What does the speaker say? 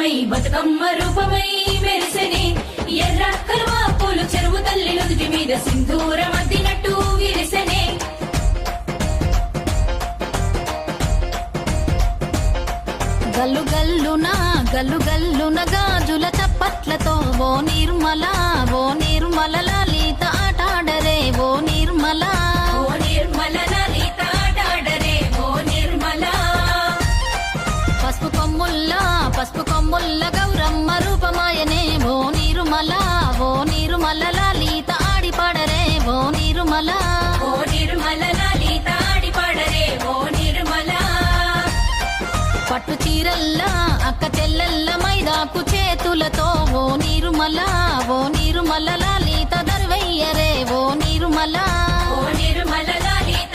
రూపమై బతుకమ్మ రూపమై మెరిసెనే ఎర్ర కలువ పూలు చెరువు తల్లి నుదుటి మీద సింధూరం అద్దినట్టు విరిసెనే గల్లు గల్లున గాజుల చప్పట్లతో ఓ నిర్మల లలిత ఆటాడరే ఓ నిర్మల లలిత ఆటాడరే ఓ నిర్మల పసుపు కొమ్ముల్ల గౌరమ్మ రూపమాయనే ఓ నిర్మల లలిత ఆడిపాడరే ఓ నిర్మల లలిత ఆడిపాడరే ఓ నిర్మల పట్టు చీరల్లా అక్క చెల్లెల్ల మైదాకు చేతులతో ఓ నిర్మల లలిత దర్వయ్యరే ఓ